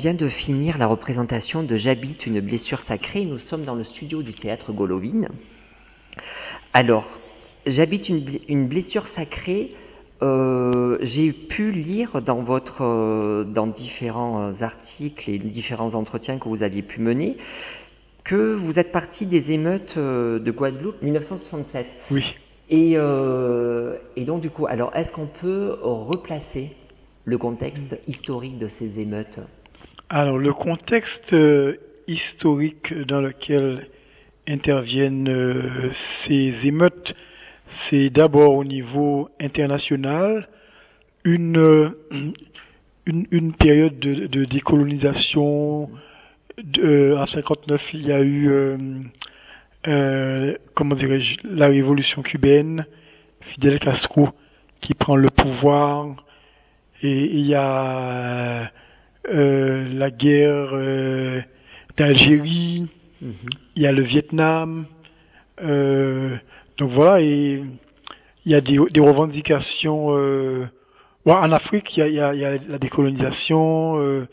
vient de finir la représentation de J'habite une blessure sacrée. Nous sommes dans le studio du théâtre Golovine. Alors, J'habite une blessure sacrée. J'ai pu lire dans différents articles et différents entretiens que vous aviez pu mener que vous êtes parti des émeutes de Guadeloupe 1967. Oui. Et donc du coup, alors est-ce qu'on peut replacer le contexte historique de ces émeutes? Alors, le contexte historique dans lequel interviennent ces émeutes, c'est d'abord au niveau international, une, une période de décolonisation. En 59, il y a eu, comment dirais-je, la révolution cubaine, Fidel Castro qui prend le pouvoir, et il y a la guerre d'Algérie, il y a le Vietnam, donc voilà, et il y a des revendications. Bon, en Afrique, il y a la décolonisation.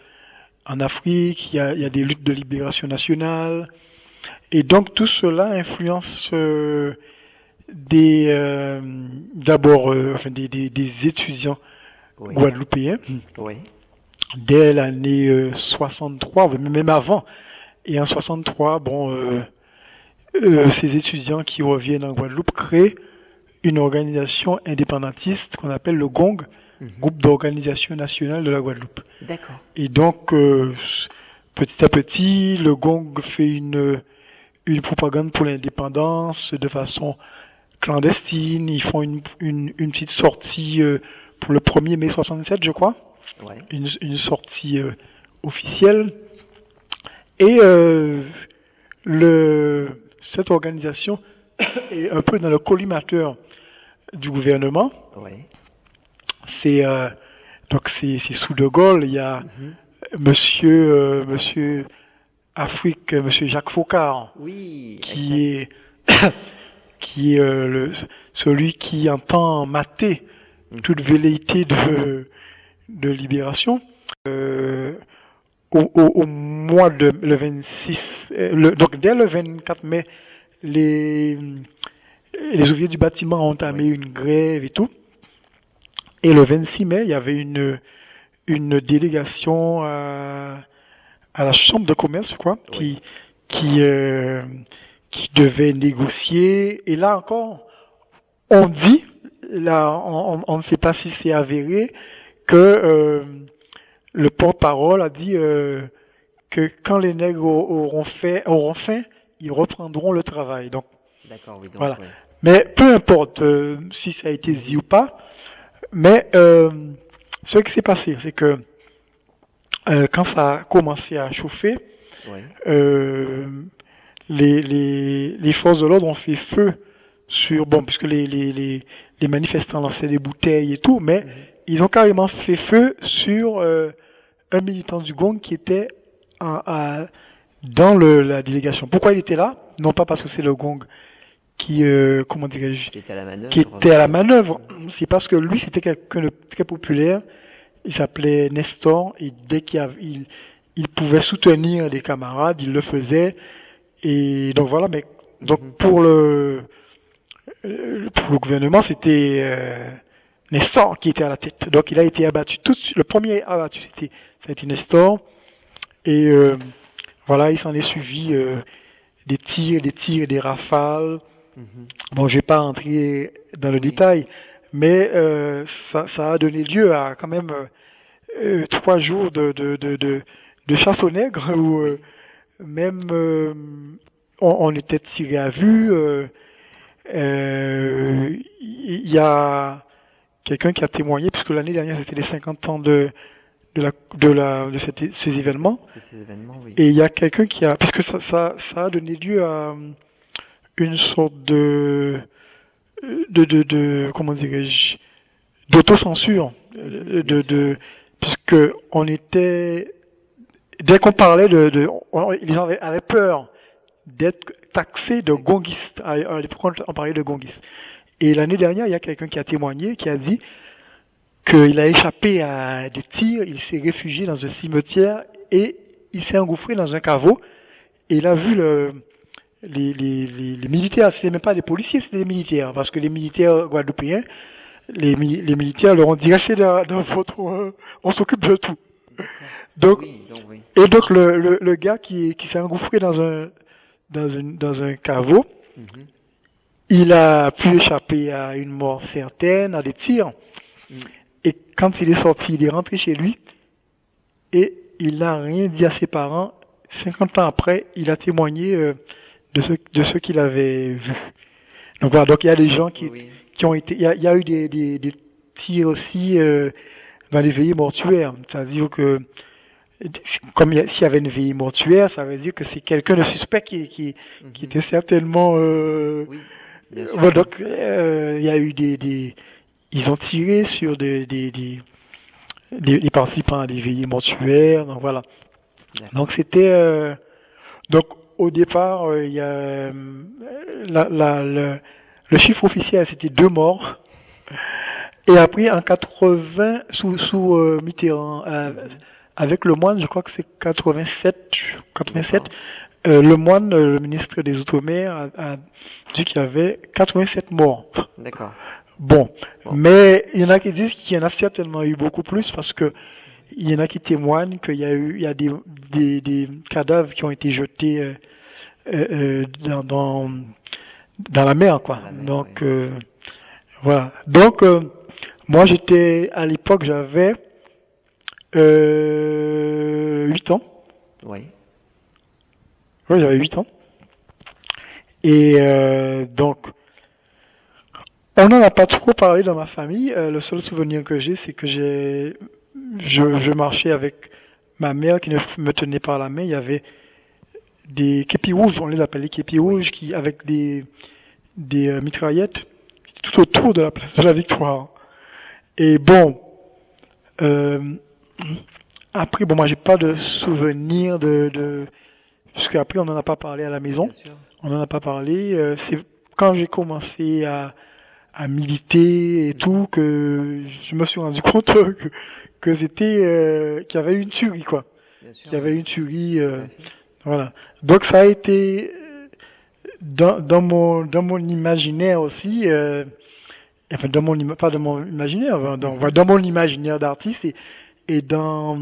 En Afrique, il y a des luttes de libération nationale. Et donc tout cela influence d'abord enfin, des étudiants guadeloupéens dès l'année 63, même avant. Et en 63, bon, ces étudiants qui reviennent en Guadeloupe créent une organisation indépendantiste qu'on appelle le GONG, Groupe d'organisation nationale de la Guadeloupe. D'accord. Et donc, petit à petit, le GONG fait une propagande pour l'indépendance de façon clandestine. Ils font une petite sortie pour le 1er mai 67, je crois. Ouais. Une sortie officielle. Et cette organisation est un peu dans le collimateur du gouvernement. Ouais. C'est sous De Gaulle, il y a monsieur Afrique, monsieur Jacques Faucard, qui est celui qui entend mater toute velléité de libération. Au mois de le 26, donc dès le 24 mai, les ouvriers du bâtiment ont entamé une grève et tout. Et le 26 mai, il y avait une délégation à la chambre de commerce, quoi, qui devait négocier. Et là encore, on dit, là, on ne sait pas si c'est avéré, que le porte-parole a dit que quand les nègres auront faim, ils reprendront le travail. Donc, voilà. Ouais. Mais peu importe si ça a été dit ou pas. Mais ce qui s'est passé, c'est que quand ça a commencé à chauffer, les forces de l'ordre ont fait feu sur, bon, puisque les manifestants lançaient des bouteilles et tout, mais ils ont carrément fait feu sur un militant du GONG qui était dans la délégation. Pourquoi il était là? Non pas parce que c'est le GONG qui était à la manœuvre. C'est parce que lui, c'était quelqu'un de très populaire. Il s'appelait Nestor, et dès qu'il pouvait soutenir des camarades, il le faisait. Et donc voilà, mais donc pour le gouvernement, c'était Nestor qui était à la tête. Donc il a été abattu tout de suite. Le premier abattu, ça a été Nestor. Et voilà, il s'en est suivi des tirs et des rafales. Bon, je vais pas rentrer dans le détail, mais ça a donné lieu à quand même 3 jours de chasse aux nègres où même on était tiré à vue. Il y a quelqu'un qui a témoigné, puisque l'année dernière c'était les 50 ans de ces événements. Oui. Et il y a quelqu'un qui a, puisque ça a donné lieu à une sorte comment dirais-je, d'autocensure, puisque on était, dès qu'on parlait les gens avaient peur d'être taxés de gonguistes. À l'époque, on parlait de gonguistes. Et l'année dernière, il y a quelqu'un qui a témoigné, qui a dit qu'il a échappé à des tirs, il s'est réfugié dans un cimetière et il s'est engouffré dans un caveau et il a vu les militaires, c'était même pas des policiers, c'était des militaires, parce que les militaires guadeloupéens, les militaires leur ont dit restez dans votre, on s'occupe de tout. Donc, Oui. et donc le gars qui s'est engouffré dans un caveau, Mhm. il a pu échapper à une mort certaine, à des tirs. Mm. Et quand il est sorti, il est rentré chez lui et il n'a rien dit à ses parents. 50 ans après, il a témoigné de ce qu'il avait vu. Donc voilà, donc il y a des gens Oui. qui ont été, il y a eu des tirs aussi dans les veillées mortuaires. C'est-à-dire que comme s'il y avait une veillée mortuaire, ça veut dire que c'est quelqu'un de suspect qui Mhm. était certainement. Oui, bien sûr. Voilà, donc il y a eu ils ont tiré sur des participants à des veillées mortuaires. Donc voilà. D'accord. Donc c'était donc au départ il y a le chiffre officiel c'était 2 morts. Et après en 80 sous Mitterrand avec le moine, je crois que c'est 87. D'accord. Le moine, le ministre des Outre-mer, a dit qu'il y avait 87 morts. D'accord. Bon, Bon. mais il y en a qui disent qu'il y en a certainement eu beaucoup plus parce que il y en a qui témoignent qu'il y a eu, il y a des cadavres qui ont été jetés dans la mer, quoi. Dans la mer, Donc oui. voilà. Donc moi j'étais à l'époque j'avais 8 ans. Oui. Oui, j'avais 8 ans. Et donc on n'en a pas trop parlé dans ma famille. Le seul souvenir que j'ai, c'est que je marchais avec ma mère qui me tenait par la main. Il y avait des képis rouges, on les appelait les képis rouges, qui avec des mitraillettes tout autour de la place de la Victoire. Et bon, euh, après, bon, moi j'ai pas de souvenir puisque après on n'en a pas parlé à la maison. Bien sûr. On n'en a pas parlé. C'est quand j'ai commencé à militer et tout que je me suis rendu compte que c'était qu'il y avait eu une tuerie quoi. Bien sûr. Qu'il y avait Oui. une tuerie Tout à fait. voilà. Donc ça a été dans mon imaginaire aussi enfin pas dans mon imaginaire enfin, dans mon imaginaire d'artiste et dans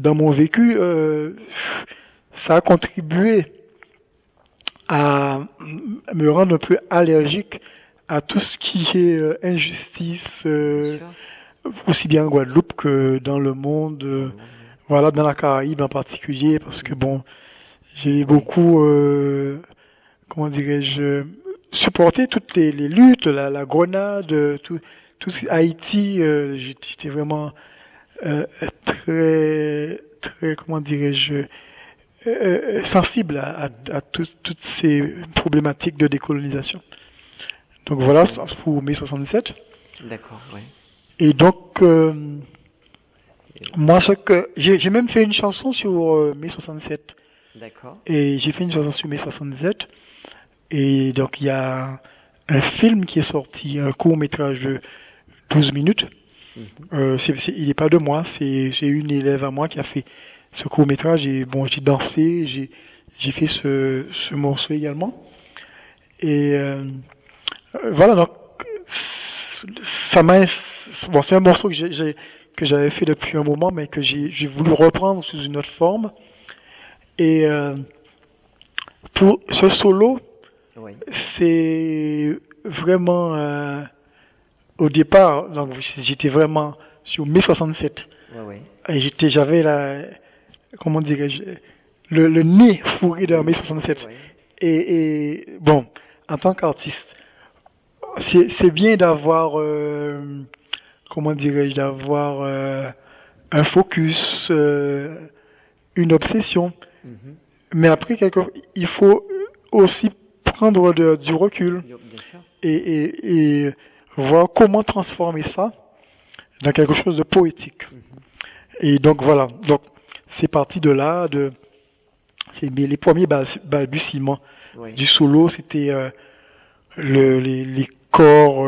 mon vécu ça a contribué à me rendre un peu allergique à tout ce qui est injustice, Bien sûr. aussi bien en Guadeloupe que dans le monde, Dans le monde, oui. voilà, dans la Caraïbe en particulier, parce que Mhm. bon, j'ai Oui. beaucoup, comment dirais-je, supporté toutes les luttes, la Grenade, Haïti, j'étais vraiment très, comment dirais-je, sensible à toutes ces problématiques de décolonisation. Donc voilà pour mai 67. D'accord, oui. Et donc, Et- moi, j'ai même fait une chanson sur mai 67. D'accord. Et j'ai fait une chanson sur mai 67. Et donc, il y a un film qui est sorti, un court métrage de 12 minutes. Mhm. Il n'est pas de moi, j'ai une élève à moi qui a fait ce court métrage. Et bon, j'ai dansé, j'ai fait ce morceau également. Et voilà, donc ça m'a bon, c'est un morceau que j'avais fait depuis un moment, mais que j'ai voulu reprendre sous une autre forme. Et pour ce solo, Oui. c'est vraiment au départ, donc j'étais vraiment sur mai 67 Oui, oui. et j'avais comment dirais-je, le nez fourré dans mai 67. Oui. Et bon, en tant qu'artiste, c'est bien d'avoir, comment dirais-je, d'avoir un focus, une obsession. Mhm. Mais après, il faut aussi prendre du recul Bien sûr. et voir comment transformer ça dans quelque chose de poétique. Mhm. Et donc voilà, donc c'est parti de là, c'est les premiers balbutiements Oui. du solo, c'était les corps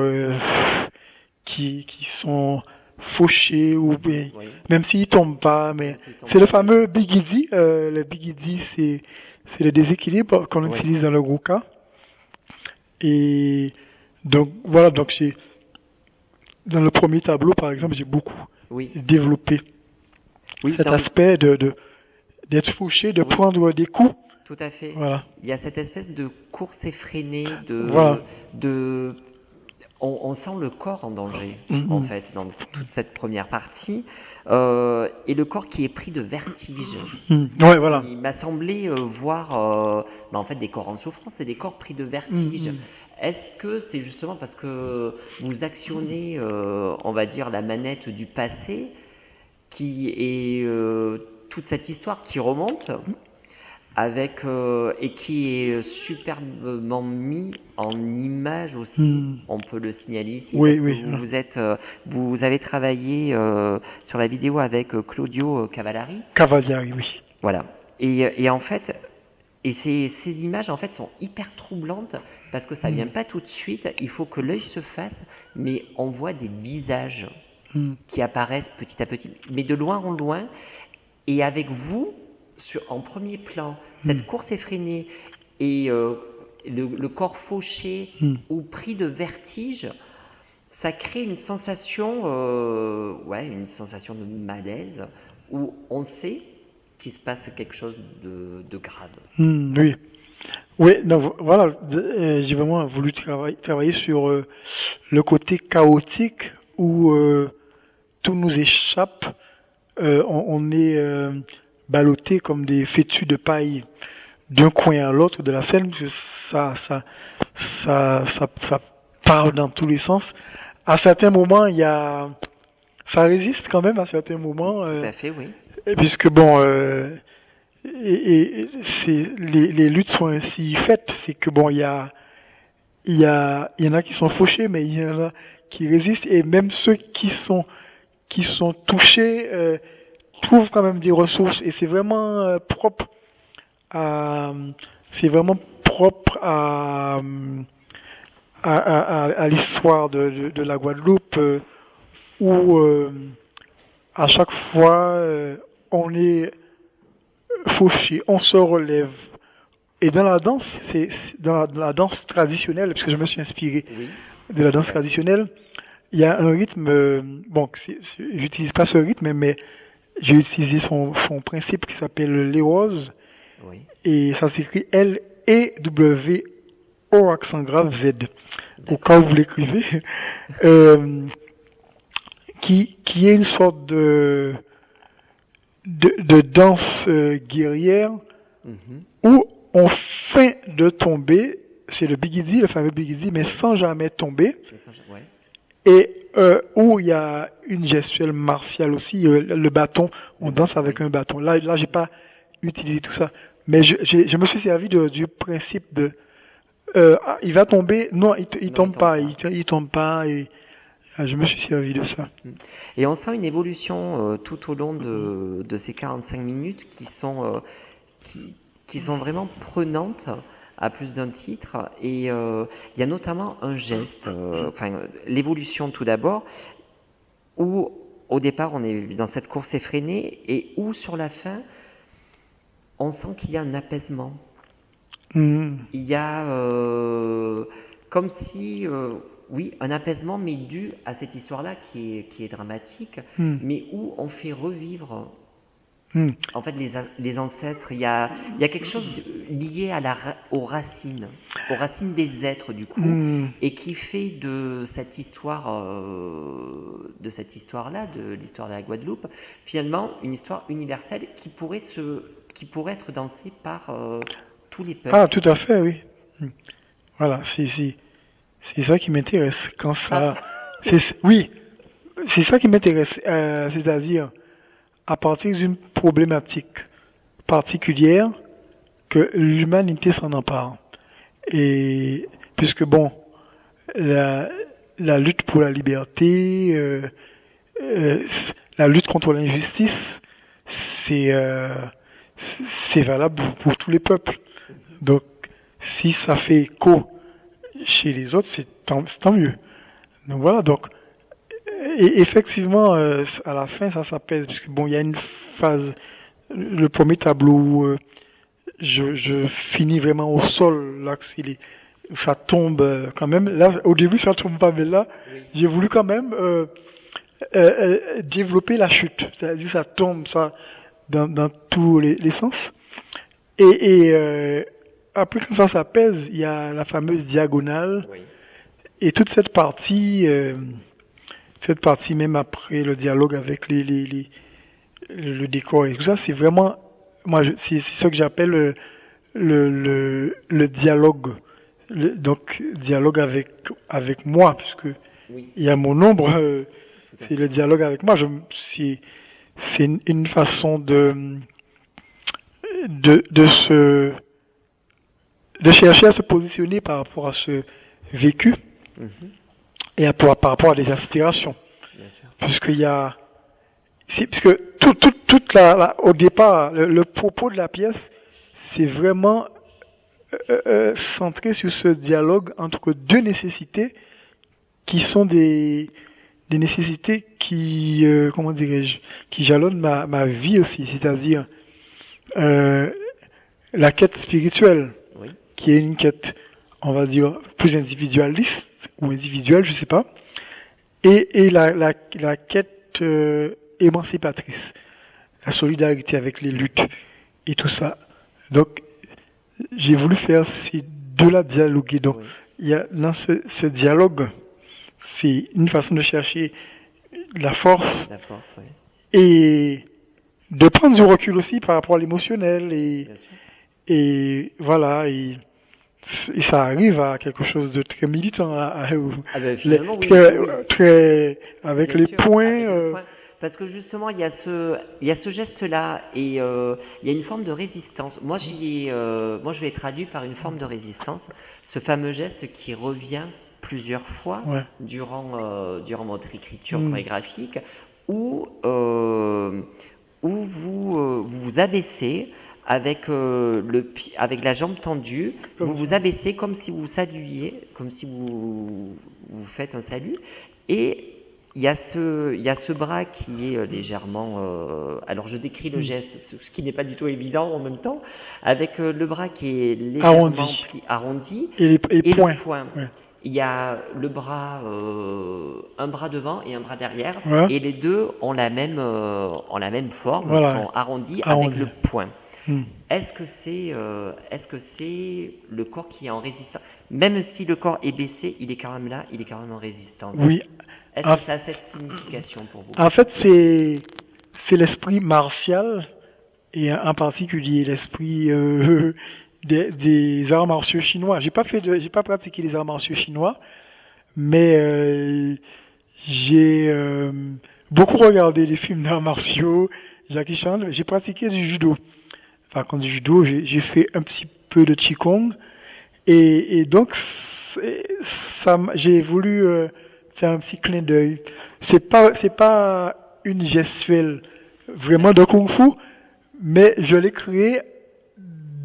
qui sont fauchés ou Oui, même s'ils tombent pas, mais même s'ils tombent c'est le pas. fameux Bigidi. Le Bigidi, c'est le déséquilibre qu'on Oui, utilise dans le Ruka. Et donc voilà, donc dans le premier tableau, par exemple, j'ai beaucoup oui, développé oui, cet aspect d'être fauché, de oui, prendre des coups. tout à fait. Voilà, Il y a cette espèce de course effrénée, voilà. de, on sent le corps en danger, en Mhm. fait, dans toute cette première partie, et le corps qui est pris de vertige. Mhm. Ouais, voilà. Il m'a semblé voir en fait des corps en souffrance et des corps pris de vertige. Mhm. Est-ce que c'est justement parce que vous actionnez, on va dire, la manette du passé qui est toute cette histoire qui remonte avec et qui est superbement mis en image aussi. Mhm. On peut le signaler ici Oui, parce que oui. vous avez travaillé sur la vidéo avec Claudio Cavallari. Cavalieri, oui. Voilà. Et en fait, ces images en fait sont hyper troublantes parce que ça vient Mhm. pas tout de suite. Il faut que l'œil se fasse, mais on voit des visages Mhm. qui apparaissent petit à petit, mais de loin en loin. Et avec vous, en premier plan, Mhm. cette course effrénée et le corps fauché Mhm. ou pris de vertige, ça crée une sensation, une sensation de malaise où on sait qu'il se passe quelque chose de grave. Mhm. Oui. Oui, donc voilà, j'ai vraiment voulu travailler sur le côté chaotique où tout nous échappe. On est ballotté comme des fétus de paille d'un coin à l'autre de la scène, parce que ça parle dans tous les sens. À certains moments, ça résiste quand même à certains moments, Tout à fait, oui. puisque bon, les luttes sont ainsi faites, c'est que bon, il y en a qui sont fauchés, mais il y en a qui résistent, et même ceux qui sont touchés trouvent quand même des ressources, et à, c'est vraiment propre à l'histoire de la Guadeloupe, où à chaque fois on est fauché, on se relève. Et dans la danse, dans la danse traditionnelle, parce que je me suis inspiré Oui, de la tout danse à fait. traditionnelle, il y a un rythme, bon, j'utilise pas ce rythme, mais j'ai utilisé son principe qui s'appelle l'Eros, Oui, et ça s'écrit L-E-W-O accent grave Z, au cas où d'accord. vous l'écrivez, euh, qui est une sorte de danse guerrière Mhm. où on feint de tomber, c'est le Bigidi, le fameux Bigidi, mais Oui, sans jamais tomber, mais ça, ouais. et où il y a une gestuelle martiale aussi, le bâton, on Le danse bâton, avec oui. un bâton. Là, j'ai pas utilisé tout ça, mais je me suis servi du principe de il va tomber, non, il Non, il tombe tombe pas, pas. il tombe pas, et je me suis servi de ça. Mm. Et on sent une évolution tout au long de ces 45 minutes qui, qui sont vraiment prenantes à plus d'un titre. Et il y a notamment un geste, l'évolution tout d'abord, où au départ on est dans cette course effrénée et où sur la fin on sent qu'il y a un apaisement. Mm. Il y a comme si, oui, un apaisement, mais dû à cette histoire-là qui est dramatique, Mm. mais où on fait revivre Mm. en fait les ancêtres. Il y a quelque chose lié aux racines des êtres du coup, Mm. et qui fait de cette histoire-là, de l'histoire de la Guadeloupe, finalement une histoire universelle qui pourrait être dansée par tous les Ah, peuples. tout à fait, oui. Mm. Voilà, c'est ça qui m'intéresse. Quand Ah, ça, oui, c'est ça qui m'intéresse. C'est-à-dire, à partir d'une problématique particulière, que l'humanité s'en empare. Et puisque bon, la, la lutte pour la liberté, euh, la lutte contre l'injustice, c'est c'est valable pour tous les peuples. Donc, si ça fait écho chez les autres, c'est tant mieux. Donc voilà, donc Et effectivement, à la fin, ça s'apaise, parce que bon, il y a une phase, le premier tableau où je finis vraiment au sol, là, que ça tombe quand même. Là, au début, ça tombe pas, mais là, Oui. j'ai voulu quand même développer la chute. C'est-à-dire, ça tombe ça dans tous les sens. Et après, quand ça s'apaise, il y a la fameuse diagonale. Oui. Et toute cette partie même après le dialogue avec le décor et tout ça, c'est vraiment, c'est ce que j'appelle le dialogue. Donc, dialogue avec moi, puisque Oui. il y a mon ombre, Tout à c'est fait. le dialogue avec moi. C'est une façon de se, de chercher à se positionner par rapport à ce vécu Mhm. et par rapport à des aspirations. Bien sûr. Puisqu'il y a, parce que au départ, le propos de la pièce, c'est vraiment centré sur ce dialogue entre deux nécessités qui sont des nécessités qui, comment dirais-je, qui jalonnent ma vie aussi, c'est-à-dire euh, la quête spirituelle, Oui. qui est une quête, on va dire, plus individualiste ou individuelle, je sais pas, et la quête émancipatrice, la solidarité avec les luttes et tout ça. Donc, j'ai voulu faire ces deux-là dialoguer. Donc, Oui. il y a dans ce dialogue, c'est une façon de chercher la force La force, oui. et de prendre du recul aussi par rapport à l'émotionnel Bien sûr. et voilà et ça arrive à quelque chose de très militant Ah ben finalement, oui. très, Oui. très avec Bien les sûr, points avec le point. Parce que justement, il y a ce geste-là et il y a une forme de résistance. Moi, je l'ai traduit par une forme de résistance. Ce fameux geste qui revient plusieurs fois ouais. durant votre écriture Mm. chorégraphique, où, où vous vous abaissez avec, avec la jambe tendue, Comme vous vous ça. abaissez comme si vous saluiez, comme si vous faites un salut. Et il y a ce bras qui est légèrement. Alors je décris le Mm. geste, ce qui n'est pas du tout évident en même temps, avec le bras qui est légèrement Arrondi arrondi et les et le points. poing. Ouais. Il y a le bras, un bras devant et un bras derrière, Voilà. et les deux ont ont la même forme, Voilà. sont arrondis avec Arrondi. le poing. Mm. Est-ce que c'est le corps qui est en résistance? Même si le corps est baissé, il est quand même là, il est quand même en résistance. Oui. Est-ce En, que ça a cette signification pour vous? en fait, c'est l'esprit martial et en particulier l'esprit des arts martiaux chinois. J'ai pas pratiqué les arts martiaux chinois, mais j'ai beaucoup regardé les films d'arts martiaux, Jackie Chan. J'ai pratiqué du judo. Par contre, du judo, j'ai fait un petit peu de qigong et donc j'ai voulu faire un petit clin d'œil. C'est pas une gestuelle vraiment de kung-fu, mais je l'ai créé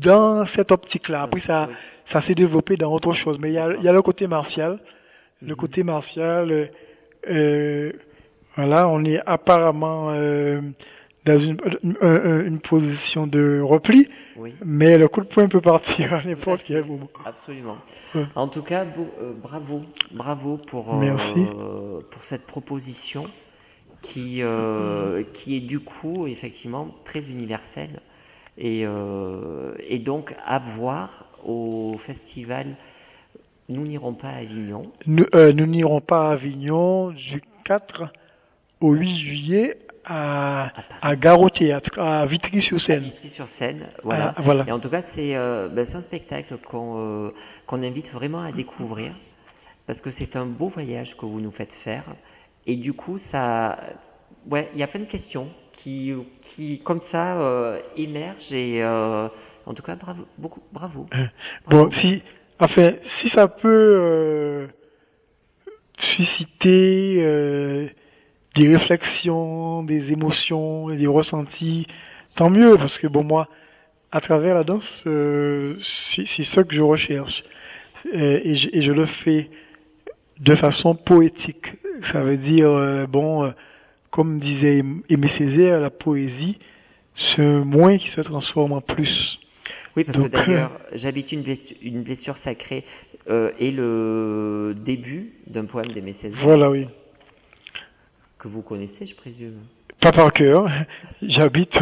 dans cette optique-là. Après, Oui, ça s'est développé dans autre chose. Mais il y a le côté martial. Le mhm, côté martial, euh, voilà, on est apparemment dans une position de repli, oui, mais le coup de poing peut partir à tout à n'importe quel fait, moment. absolument. Ouais. En tout cas, bravo, bravo Merci. pour cette proposition qui est du coup effectivement très universelle et donc à voir au festival. Nous n'irons pas à Avignon, Nous n'irons pas à Avignon du 4 au 8 juillet à à Paris, Gare au Théâtre, à à Vitry-sur-Seine. Vitry-sur-Seine, Ah, voilà. voilà. Et en tout cas, c'est un spectacle qu'on invite vraiment à découvrir parce que c'est un beau voyage que vous nous faites faire. Et du coup, ouais, il y a plein de questions qui comme ça, émergent et en tout cas, bravo, beaucoup, bravo, Bon, bravo. si ça peut susciter des réflexions, des émotions, des ressentis, tant mieux, parce que bon, moi, à travers la danse, c'est ce que je recherche. Et je le fais de façon poétique. Ça veut dire, comme disait Aimé Césaire, la poésie, c'est un moins qui se transforme en plus. Oui, parce que Donc, d'ailleurs, j'habite une blessure sacrée est le début d'un poème d'Aimé Césaire voilà, oui. que vous connaissez, je présume. Pas par cœur. J'habite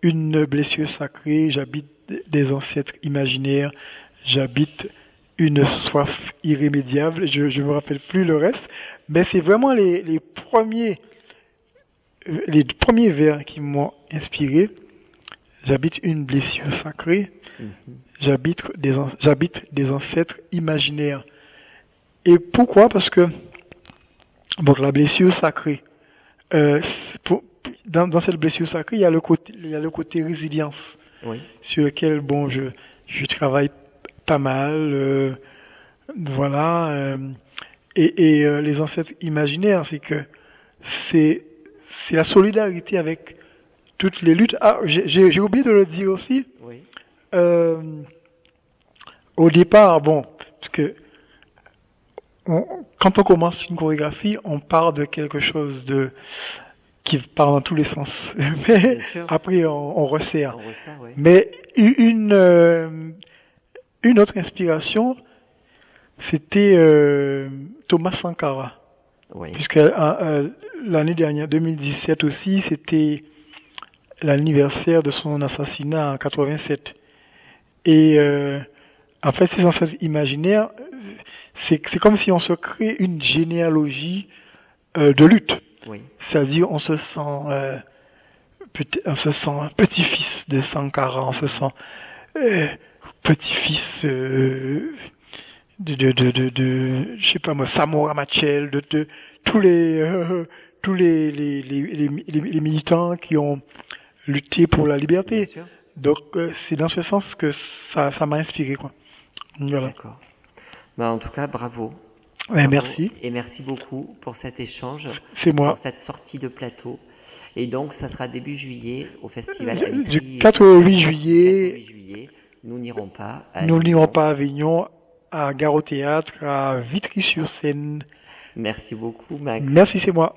une blessure sacrée, j'habite des ancêtres imaginaires, j'habite une soif irrémédiable. Je me rappelle plus le reste, mais c'est vraiment les premiers vers qui m'ont inspiré. J'habite une blessure sacrée, Mhm. j'habite des ancêtres imaginaires. Et pourquoi? Parce que donc la blessure sacrée. Dans cette blessure sacrée, il y a le côté résilience Oui, sur lequel bon je travaille pas mal, voilà. Les ancêtres imaginaires, c'est que c'est c'est la solidarité avec toutes les luttes. Ah, j'ai oublié de le dire aussi. oui, Euh, Au départ, bon, parce que quand on commence une chorégraphie, on part de quelque chose de qui part dans tous les sens. Mais bien sûr. après, on resserre. On resserre, oui. Mais une autre inspiration, c'était Thomas Sankara. Oui, Puisque l'année dernière, 2017 aussi, c'était l'anniversaire de son assassinat en 87. Et en fait, ces ancêtres imaginaires, c'est comme si on se crée une généalogie de lutte. oui, C'est-à-dire, on se sent petit-fils de Sankara, on se mhm, sent euh, petit-fils je sais pas moi, Samora Machel, de tous les militants qui ont lutté pour la bien liberté. sûr. Donc c'est dans ce sens que ça m'a inspiré quoi. Voilà. D'accord. Bah, en tout cas, bravo. Ouais, Bravo. merci. Et merci beaucoup pour cet échange, C'est pour moi. cette sortie de plateau. Et donc, ça sera début juillet au festival Du Entry. 4 au 8 4 au 8 juillet, juillet. Nous n'irons pas à nous n'irons Avignon. pas à Avignon, à Gare au Théâtre, à Vitry-sur-Seine. Merci beaucoup, Max. Merci, c'est moi.